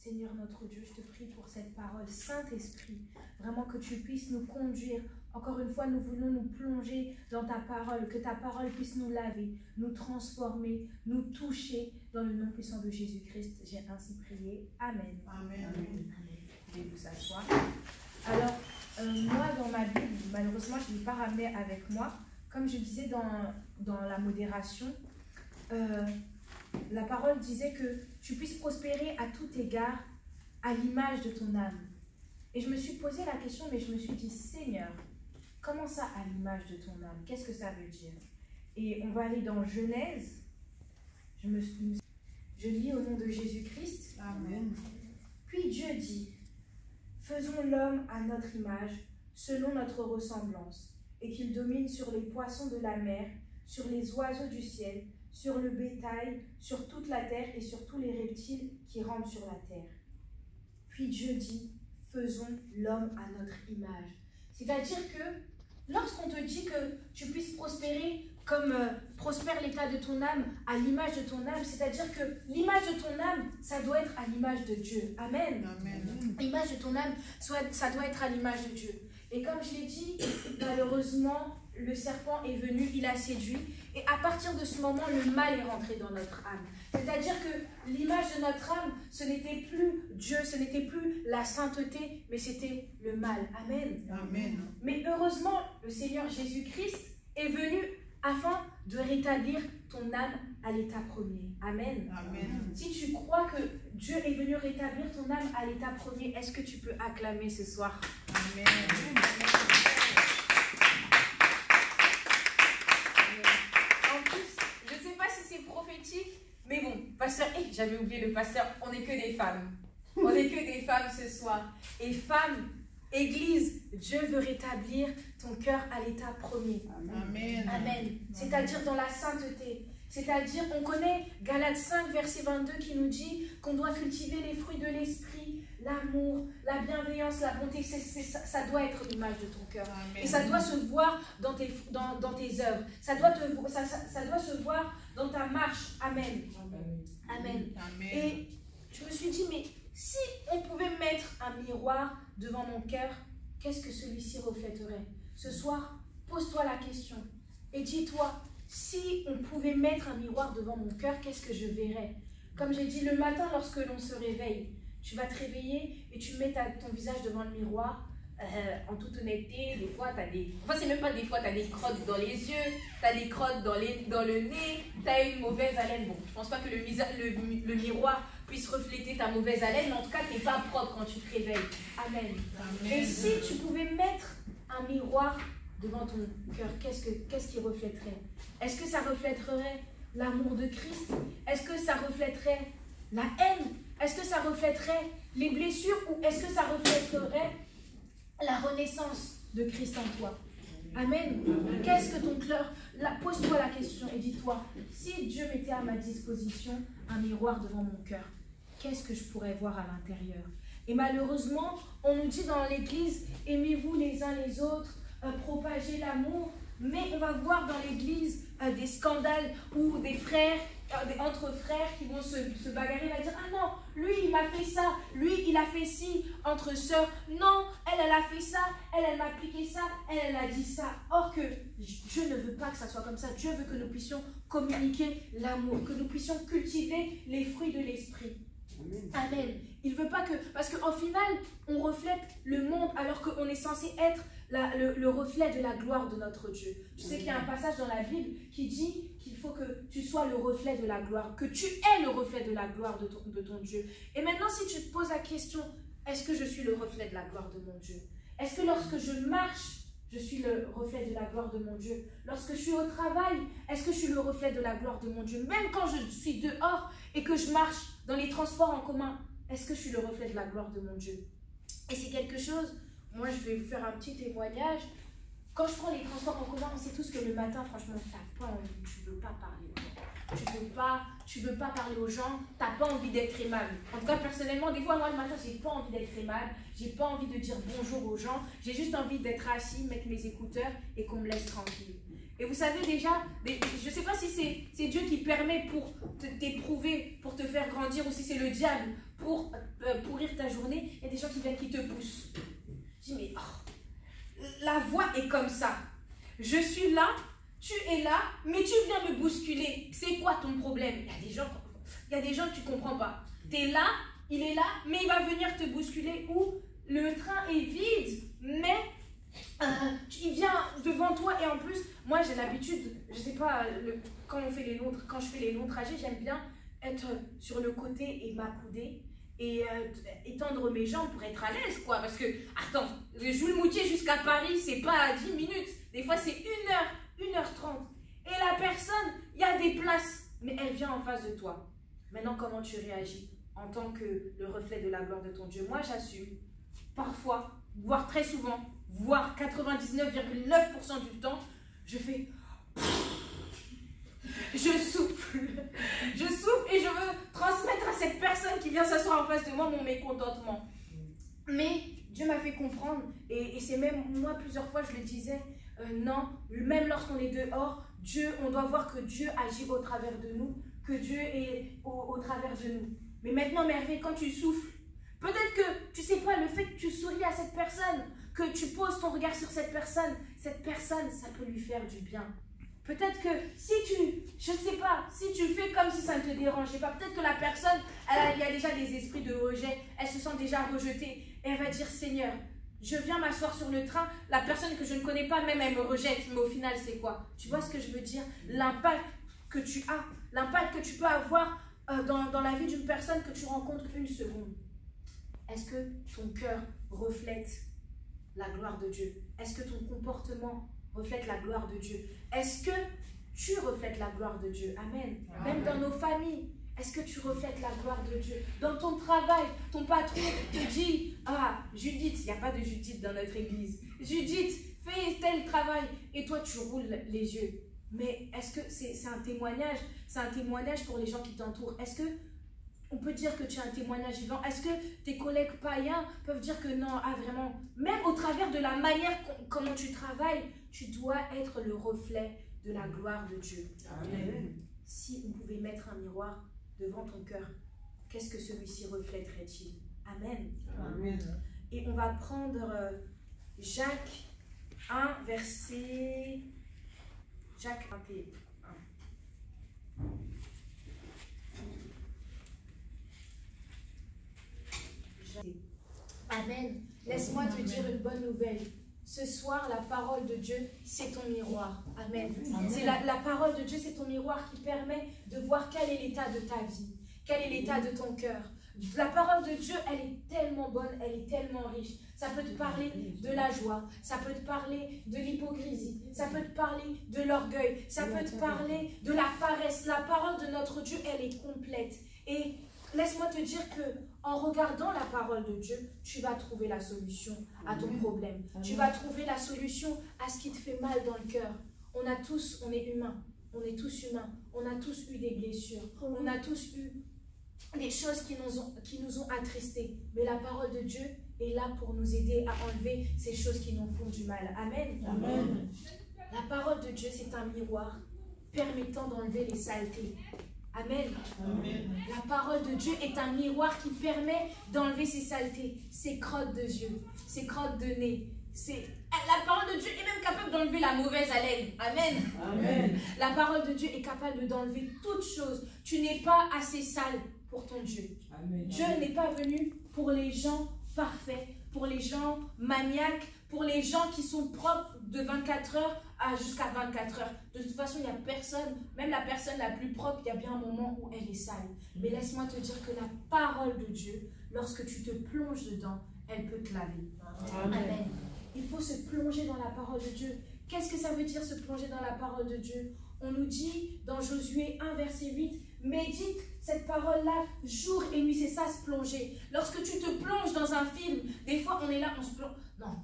Seigneur notre Dieu, je te prie pour cette parole. Saint-Esprit, vraiment que tu puisses nous conduire. Encore une fois, nous voulons nous plonger dans ta parole, que ta parole puisse nous laver, nous transformer, nous toucher dans le nom puissant de Jésus-Christ. J'ai ainsi prié. Amen. Amen. Amen. Veuillez vous asseoir. Alors, moi, dans ma Bible, malheureusement, je ne l'ai pas ramené avec moi. Comme je disais dans la modération, la parole disait que tu puisses prospérer à tout égard à l'image de ton âme. Et je me suis posé la question, mais je me suis dit, Seigneur, comment ça à l'image de ton âme? Qu'est-ce que ça veut dire? Et on va aller dans Genèse. Je lis au nom de Jésus-Christ. Amen. Puis Dieu dit, faisons l'homme à notre image, selon notre ressemblance, et qu'il domine sur les poissons de la mer, sur les oiseaux du ciel, sur le bétail, sur toute la terre et sur tous les reptiles qui rampent sur la terre. Puis Dieu dit, faisons l'homme à notre image. C'est-à-dire que lorsqu'on te dit que tu puisses prospérer comme prospère l'état de ton âme à l'image de ton âme, c'est-à-dire que l'image de ton âme, ça doit être à l'image de Dieu. Amen. Amen. L'image de ton âme, ça doit être à l'image de Dieu. Et comme je l'ai dit, malheureusement, le serpent est venu, il a séduit. Et à partir de ce moment, le mal est rentré dans notre âme. C'est-à-dire que l'image de notre âme, ce n'était plus Dieu, ce n'était plus la sainteté, mais c'était le mal. Amen. Amen. Mais heureusement, le Seigneur Jésus-Christ est venu afin de rétablir ton âme à l'état premier. Amen. Amen. Si tu crois que Dieu est venu rétablir ton âme à l'état premier, est-ce que tu peux acclamer ce soir? Amen. En plus, je ne sais pas si c'est prophétique, mais bon, pasteur, j'avais oublié le pasteur, on n'est que des femmes. On n'est que des femmes ce soir. Et femmes, Église, Dieu veut rétablir ton cœur à l'état premier. Amen. Amen. C'est-à-dire dans la sainteté. C'est-à-dire, on connaît Galates 5, verset 22 qui nous dit qu'on doit cultiver les fruits de l'esprit, l'amour, la bienveillance, la bonté. Ça doit être l'image de ton cœur. Amen. Et ça doit se voir dans tes œuvres. Ça doit se voir dans ta marche. Amen. Amen. Amen. Et je me suis dit, mais si on pouvait mettre un miroir devant mon cœur, qu'est-ce que celui-ci reflèterait? Ce soir, pose-toi la question et dis-toi, si on pouvait mettre un miroir devant mon cœur, qu'est-ce que je verrais? Comme j'ai dit, le matin, lorsque l'on se réveille, tu vas te réveiller et tu mets ton visage devant le miroir. En toute honnêteté, des fois, tu as des... Enfin, c'est même pas des fois, tu as des crottes dans les yeux, tu as des crottes dans le nez, tu as une mauvaise haleine. Bon, je pense pas que le miroir puisse refléter ta mauvaise haleine, mais en tout cas, tu n'es pas propre quand tu te réveilles. Amen. Amen. Et si tu pouvais mettre un miroir devant ton cœur, qu'est-ce qui reflèterait? Est-ce que ça reflèterait l'amour de Christ? Est-ce que ça reflèterait la haine? Est-ce que ça reflèterait les blessures? Ou est-ce que ça reflèterait la renaissance de Christ en toi? Amen. Qu'est-ce que ton cœur... Pose-toi la question et dis-toi, si Dieu mettait à ma disposition un miroir devant mon cœur, qu'est-ce que je pourrais voir à l'intérieur? Et malheureusement, on nous dit dans l'Église, aimez-vous les uns les autres, propagez l'amour, mais on va voir dans l'Église des scandales où des frères, entre frères qui vont se bagarrer, va dire, ah non, lui il m'a fait ça, lui il a fait ci, entre sœurs, non, elle a fait ça, elle m'a appliqué ça, elle a dit ça. Or que Dieu ne veut pas que ça soit comme ça. Dieu veut que nous puissions communiquer l'amour, que nous puissions cultiver les fruits de l'esprit. Amen. Il veut pas que... Parce qu'au final, on reflète le monde alors qu'on est censé être le reflet de la gloire de notre Dieu. Tu sais qu'il y a un passage dans la Bible qui dit qu'il faut que tu sois le reflet de la gloire, que tu es le reflet de la gloire de ton Dieu. Et maintenant, si tu te poses la question, est-ce que je suis le reflet de la gloire de mon Dieu? Est-ce que lorsque je marche, je suis le reflet de la gloire de mon Dieu? Lorsque je suis au travail, est-ce que je suis le reflet de la gloire de mon Dieu? Même quand je suis dehors et que je marche dans les transports en commun, est-ce que je suis le reflet de la gloire de mon Dieu? Et c'est quelque chose, moi je vais vous faire un petit témoignage. Quand je prends les transports en commun, on sait tous que le matin, franchement, t'as pas envie, tu veux pas parler aux gens. Tu veux pas parler aux gens, t'as pas envie d'être aimable. En tout cas, personnellement, des fois, moi le matin, j'ai pas envie d'être aimable, j'ai pas envie de dire bonjour aux gens, j'ai juste envie d'être assis, mettre mes écouteurs et qu'on me laisse tranquille. Et vous savez déjà, je ne sais pas si c'est Dieu qui permet pour t'éprouver, pour te faire grandir, ou si c'est le diable pour pourrir ta journée, il y a des gens qui viennent qui te poussent. Je dis, mais la voie est comme ça. Je suis là, tu es là, mais tu viens me bousculer. C'est quoi ton problème? Il y a des gens que tu ne comprends pas. Tu es là, il est là, mais il va venir te bousculer ou le train est vide, mais il vient devant toi. Et en plus, moi j'ai l'habitude, je sais pas, quand je fais les longs trajets, j'aime bien être sur le côté et m'accouder et étendre mes jambes pour être à l'aise, quoi. Parce que, attends, le Joux-le-Moutier jusqu'à Paris, c'est pas 10 minutes. Des fois, c'est 1h30. Et la personne, il y a des places, mais elle vient en face de toi. Maintenant, comment tu réagis en tant que le reflet de la gloire de ton Dieu? Moi, j'assume. Parfois, voire très souvent, voire 99,9% du temps, je fais... Je souffle et je veux transmettre à cette personne qui vient s'asseoir en face de moi mon mécontentement. Mais Dieu m'a fait comprendre, et c'est même moi plusieurs fois je le disais, non, même lorsqu'on est dehors, on doit voir que Dieu agit au travers de nous, que Dieu est au travers de nous. Mais maintenant, Merveille, quand tu souffles, peut-être que tu sais pas, le fait que tu souris à cette personne, que tu poses ton regard sur cette personne, ça peut lui faire du bien. Peut-être que si je ne sais pas, si tu fais comme si ça ne te dérangeait pas, peut-être que la personne, il y a déjà des esprits de rejet, elle se sent déjà rejetée, et elle va dire, Seigneur, je viens m'asseoir sur le train, la personne que je ne connais pas, même elle me rejette, mais au final c'est quoi? Tu vois ce que je veux dire? L'impact que tu as, l'impact que tu peux avoir dans la vie d'une personne que tu rencontres une seconde. Est-ce que ton cœur reflète la gloire de Dieu? Est-ce que ton comportement reflète la gloire de Dieu? Est-ce que tu reflètes la gloire de Dieu? Amen. Même dans nos familles, est-ce que tu reflètes la gloire de Dieu? Dans ton travail, ton patron te dit, ah, Judith, il n'y a pas de Judith dans notre église. Judith, fais tel travail, et toi tu roules les yeux. Mais est-ce que c'est un témoignage? C'est un témoignage pour les gens qui t'entourent. Est-ce que on peut dire que tu as un témoignage vivant? Est-ce que tes collègues païens peuvent dire que non, ah vraiment, même au travers de la manière comment tu travailles, tu dois être le reflet de la gloire de Dieu. Amen. Si on pouvait mettre un miroir devant ton cœur, qu'est-ce que celui-ci reflèterait-il? Amen. Amen. Et on va prendre Jacques 1, verset... Jacques 21. Amen. Laisse-moi te dire une bonne nouvelle. Ce soir, la parole de Dieu, c'est ton miroir. Amen. C'est la parole de Dieu, c'est ton miroir qui permet de voir quel est l'état de ta vie, quel est l'état de ton cœur. La parole de Dieu, elle est tellement bonne, elle est tellement riche. Ça peut te parler de la joie, ça peut te parler de l'hypocrisie, ça peut te parler de l'orgueil, ça peut te parler de la paresse. La parole de notre Dieu, elle est complète. Et laisse-moi te dire que en regardant la parole de Dieu, tu vas trouver la solution à ton problème. Tu vas trouver la solution à ce qui te fait mal dans le cœur. On est humains, on est tous humains, on a tous eu des blessures, on a tous eu des choses qui nous ont attristés. Mais la parole de Dieu est là pour nous aider à enlever ces choses qui nous font du mal. Amen. Amen. La parole de Dieu, c'est un miroir permettant d'enlever les saletés. Amen. Amen. La parole de Dieu est un miroir qui permet d'enlever ces saletés, ces crottes de yeux, ces crottes de nez. La parole de Dieu est même capable d'enlever la mauvaise haleine. Amen. Amen. La parole de Dieu est capable d'enlever toutes choses. Tu n'es pas assez sale pour ton Dieu. Amen. Dieu n'est pas venu pour les gens parfaits, pour les gens maniaques, pour les gens qui sont propres de 24 heures jusqu'à 24 heures. De toute façon, il n'y a personne, même la personne la plus propre, il y a bien un moment où elle est sale. Mais laisse-moi te dire que la parole de Dieu, lorsque tu te plonges dedans, elle peut te laver. Amen. Amen. Il faut se plonger dans la parole de Dieu. Qu'est-ce que ça veut dire se plonger dans la parole de Dieu? On nous dit dans Josué 1, verset 8, médite cette parole-là jour et nuit. C'est ça, se plonger. Lorsque tu te plonges dans un film, des fois on est là, on se plonge. Non,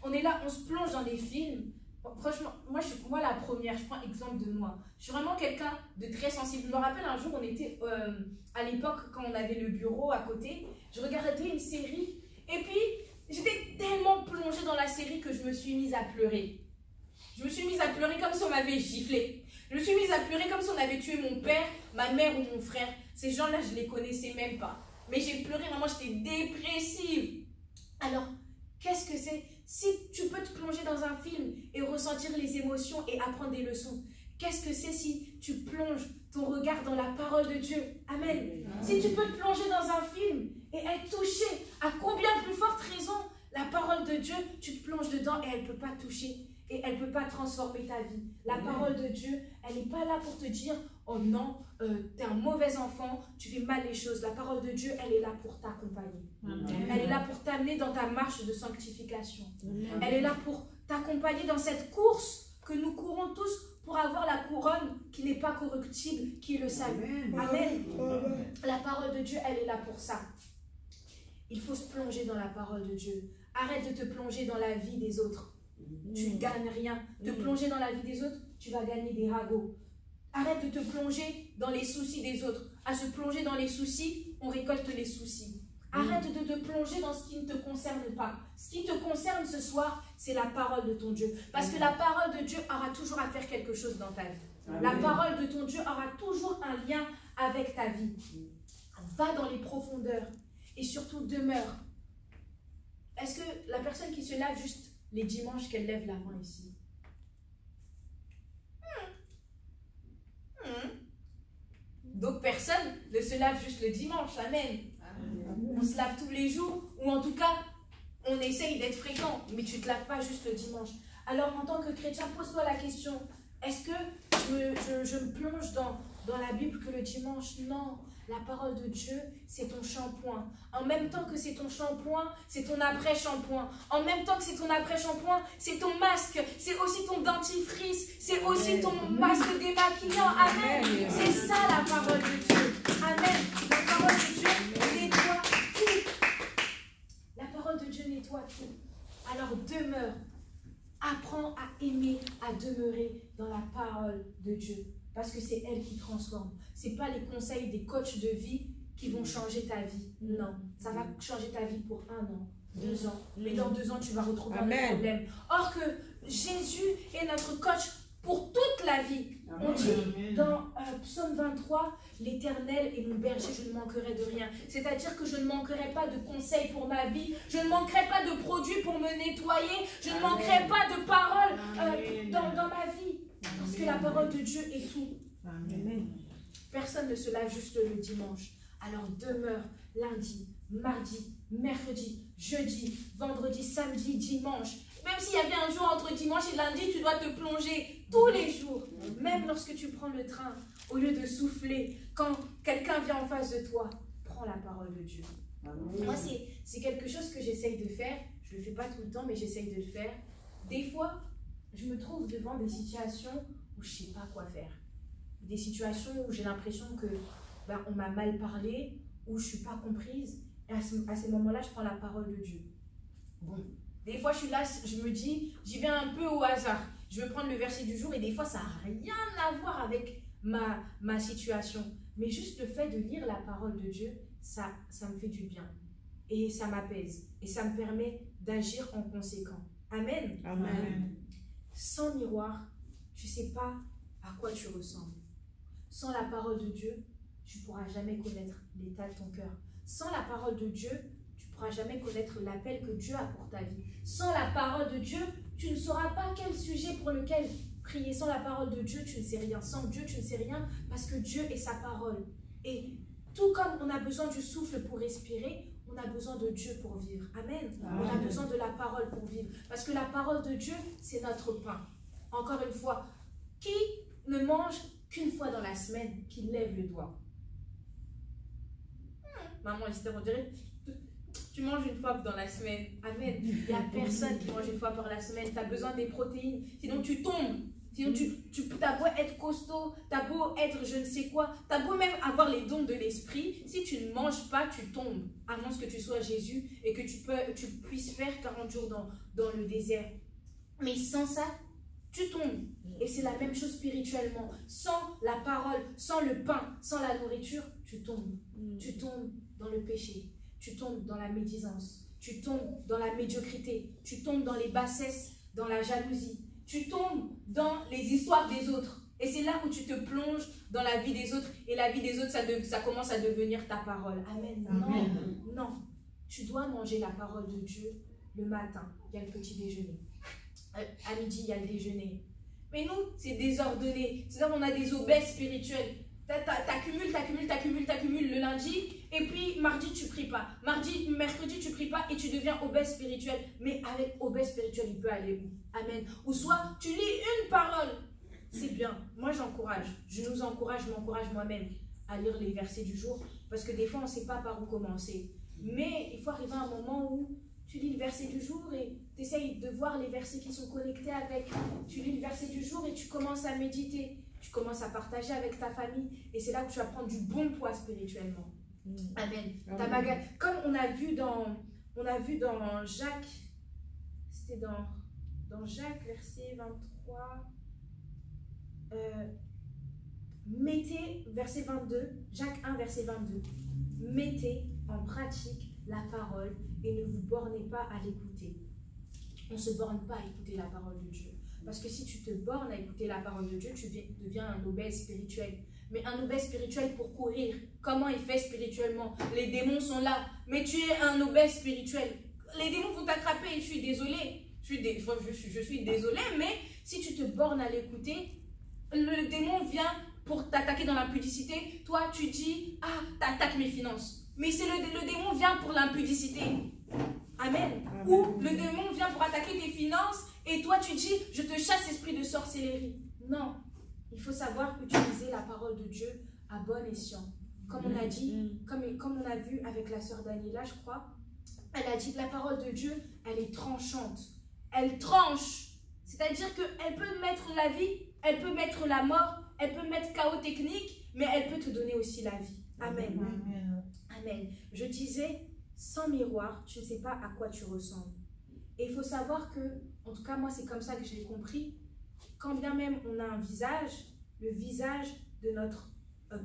on est là, on se plonge dans des films. Franchement, moi la première, je prends exemple de moi. Je suis vraiment quelqu'un de très sensible. Je me rappelle un jour, on était à l'époque quand on avait le bureau à côté. Je regardais une série et puis j'étais tellement plongée dans la série que je me suis mise à pleurer. Je me suis mise à pleurer comme si on m'avait giflé. Je me suis mise à pleurer comme si on avait tué mon père, ma mère ou mon frère. Ces gens-là, je ne les connaissais même pas. mais j'ai pleuré, maman, j'étais dépressive. Alors, qu'est-ce que c'est? Si tu peux te plonger dans un film et ressentir les émotions et apprendre des leçons, qu'est-ce que c'est si tu plonges ton regard dans la parole de Dieu? Amen. Si tu peux te plonger dans un film et être touché, à combien plus forte raison la parole de Dieu, tu te plonges dedans et elle ne peut pas toucher et elle ne peut pas transformer ta vie. La parole de Dieu, elle n'est pas là pour te dire « Oh non, tu es un mauvais enfant, tu fais mal les choses ». La parole de Dieu, elle est là pour t'accompagner. Elle est là pour t'amener dans ta marche de sanctification. Elle est là pour t'accompagner dans cette course que nous courons tous pour avoir la couronne qui n'est pas corruptible, qui est le salut. Amen. La parole de Dieu, elle est là pour ça. Il faut se plonger dans la parole de Dieu. Arrête de te plonger dans la vie des autres. Tu ne gagnes rien. Te plonger dans la vie des autres, tu vas gagner des ragots. Arrête de te plonger dans les soucis des autres. À se plonger dans les soucis, on récolte les soucis. Arrête de te plonger dans ce qui ne te concerne pas. Ce qui te concerne ce soir, c'est la parole de ton Dieu. Parce que la parole de Dieu aura toujours à faire quelque chose dans ta vie. La parole de ton Dieu aura toujours un lien avec ta vie. Va dans les profondeurs et surtout demeure. Est-ce que la personne qui se lave juste les dimanches, qu'elle lève la main ici? D'autres personnes ne se lavent juste le dimanche. Amen. On se lave tous les jours, ou en tout cas, on essaye d'être fréquent, mais tu ne te laves pas juste le dimanche. Alors, en tant que chrétien, pose-toi la question, est-ce que je me plonge dans la Bible que le dimanche? Non, la parole de Dieu, c'est ton shampoing. En même temps que c'est ton shampoing, c'est ton après-shampoing. En même temps que c'est ton après-shampoing, c'est ton masque, c'est aussi ton dentifrice, c'est aussi ton masque démaquillant. Amen. C'est ça la parole de Dieu. Amen. La parole de Dieu nettoie tout. La parole de Dieu nettoie tout. Alors demeure. Apprends à aimer, à demeurer dans la parole de Dieu. Parce que c'est elle qui transforme. Ce n'est pas les conseils des coachs de vie qui vont changer ta vie. Non, ça va changer ta vie pour 1 an, 2 ans. Mais dans 2 ans, tu vas retrouver un autre problème. Or que Jésus est notre coach pour toute la vie. On dit dans Psaume 23, l'Éternel est mon berger, je ne manquerai de rien. C'est-à-dire que je ne manquerai pas de conseils pour ma vie, je ne manquerai pas de produits pour me nettoyer, je ne manquerai pas de paroles dans ma vie. Parce que la parole de Dieu est tout. Personne ne se lave juste le dimanche. Alors demeure lundi, mardi, mercredi, jeudi, vendredi, samedi, dimanche. Même s'il y avait un jour entre dimanche et lundi, tu dois te plonger tous les jours. Même lorsque tu prends le train, au lieu de souffler, quand quelqu'un vient en face de toi, prends la parole de Dieu. Moi, c'est quelque chose que j'essaye de faire. Je ne le fais pas tout le temps, mais j'essaye de le faire. Des fois, je me trouve devant des situations où je ne sais pas quoi faire. Des situations où j'ai l'impression que on m'a mal parlé, où je ne suis pas comprise. Et à ces moments-là, je prends la parole de Dieu. Bon. Des fois, je suis là, je me dis, j'y vais un peu au hasard. Je vais prendre le verset du jour et des fois, ça n'a rien à voir avec ma situation. Mais juste le fait de lire la parole de Dieu, ça me fait du bien. Et ça m'apaise. Et ça me permet d'agir en conséquent. Amen. Amen. Sans miroir, tu ne sais pas à quoi tu ressembles. Sans la parole de Dieu, tu ne pourras jamais connaître l'état de ton cœur. Sans la parole de Dieu, tu ne pourras jamais connaître l'appel que Dieu a pour ta vie. Sans la parole de Dieu, tu ne sauras pas quel sujet pour lequel prier. Sans la parole de Dieu, tu ne sais rien. Sans Dieu, tu ne sais rien parce que Dieu est sa parole. Et tout comme on a besoin du souffle pour respirer, on a besoin de Dieu pour vivre. Amen. On a besoin de la parole pour vivre. Parce que la parole de Dieu, c'est notre pain. Encore une fois, qui ne mange qu'une fois dans la semaine, qui lève le doigt? Maman Esther, on dirait, tu manges une fois dans la semaine. Amen. Il n'y a personne qui mange une fois par la semaine. Tu as besoin des protéines. Sinon, tu tombes. Sinon, tu as beau être costaud, tu as beau être je ne sais quoi, tu as beau même avoir les dons de l'esprit. Si tu ne manges pas, tu tombes. À moins que tu sois Jésus et que tu puisses faire 40 jours dans le désert. Mais sans ça, tu tombes. Et c'est la même chose spirituellement. Sans la parole, sans le pain, sans la nourriture, tu tombes. Tu tombes dans le péché. Tu tombes dans la médisance. Tu tombes dans la médiocrité. Tu tombes dans les bassesses, dans la jalousie. Tu tombes dans les histoires des autres. Et c'est là où tu te plonges dans la vie des autres. Et la vie des autres, ça commence à devenir ta parole. Amen. Amen. Non, non. Tu dois manger la parole de Dieu le matin. Il y a le petit déjeuner. À midi, il y a le déjeuner. Mais nous, c'est désordonné. C'est-à-dire qu'on a des obèses spirituels. T'accumules le lundi, et puis mardi, tu pries pas. Mercredi, tu pries pas et tu deviens obèse spirituel. Mais avec obèse spirituel, il peut aller où? Amen. Ou soit, tu lis une parole. C'est bien. Moi, j'encourage. Je nous encourage, je m'encourage moi-même à lire les versets du jour. Parce que des fois, on ne sait pas par où commencer. Mais il faut arriver à un moment où tu lis le verset du jour et tu essayes de voir les versets qui sont connectés avec. Tu lis le verset du jour et tu commences à méditer. Tu commences à partager avec ta famille. Et c'est là que tu vas prendre du bon poids spirituellement. Amen. Comme on a vu dans Jacques, c'était dans Jacques, verset 23. Mettez, verset 22, Jacques 1, verset 22. Mettez en pratique la parole et ne vous bornez pas à l'écouter. On ne se borne pas à écouter la parole de Dieu. Parce que si tu te bornes à écouter la parole de Dieu, tu deviens un obèse spirituel. Mais un obèse spirituel pour courir, comment il fait spirituellement? Les démons sont là, mais tu es un obèse spirituel. Les démons vont t'attraper, je suis désolée. Je suis désolée, mais si tu te bornes à l'écouter, le démon vient pour t'attaquer dans l'impudicité. Toi, tu dis, ah, t'attaques mes finances. Mais c'est le démon vient pour l'impudicité. Amen. Ou le démon vient pour attaquer tes finances et toi, tu dis, je te chasse esprit de sorcellerie. Non. Il faut savoir utiliser la parole de Dieu à bon escient. Comme on a dit, comme on a vu avec la sœur Daniela, je crois, elle a dit que la parole de Dieu, elle est tranchante. Elle tranche. C'est-à-dire qu'elle peut mettre la vie, elle peut mettre la mort, elle peut mettre chaos technique, mais elle peut te donner aussi la vie. Amen. Amen. Amen. Je disais, sans miroir, tu ne sais pas à quoi tu ressembles. Et il faut savoir que, en tout cas, moi, c'est comme ça que je l'ai compris. Quand bien même on a un visage, le visage de notre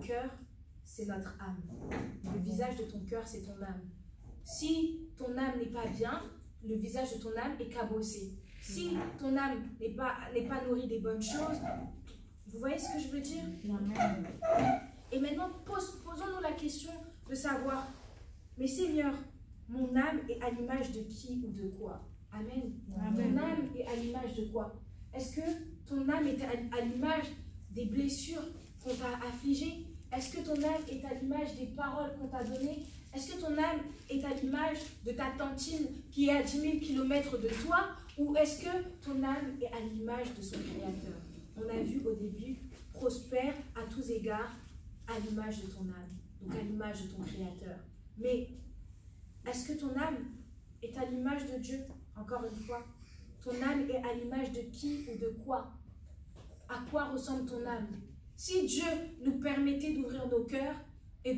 cœur, c'est notre âme. Le visage de ton cœur, c'est ton âme. Si ton âme n'est pas bien, le visage de ton âme est cabossé. Si ton âme n'est pas nourrie des bonnes choses, vous voyez ce que je veux dire? Et maintenant, posons-nous la question de savoir, mais Seigneur, mon âme est à l'image de qui ou de quoi? Amen. Ton âme est à l'image de quoi? Est-ce que ton âme est à l'image des blessures qu'on t'a affligées? Est-ce que ton âme est à l'image des paroles qu'on t'a données? Est-ce que ton âme est à l'image de ta tantine qui est à 10 000 km de toi? Ou est-ce que ton âme est à l'image de son Créateur? On a vu au début, prospère à tous égards à l'image de ton âme, donc à l'image de ton Créateur. Mais est-ce que ton âme est à l'image de Dieu? Encore une fois, ton âme est à l'image de qui ou de quoi? À quoi ressemble ton âme? Si Dieu nous permettait d'ouvrir nos cœurs et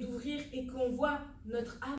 qu'on voit notre âme,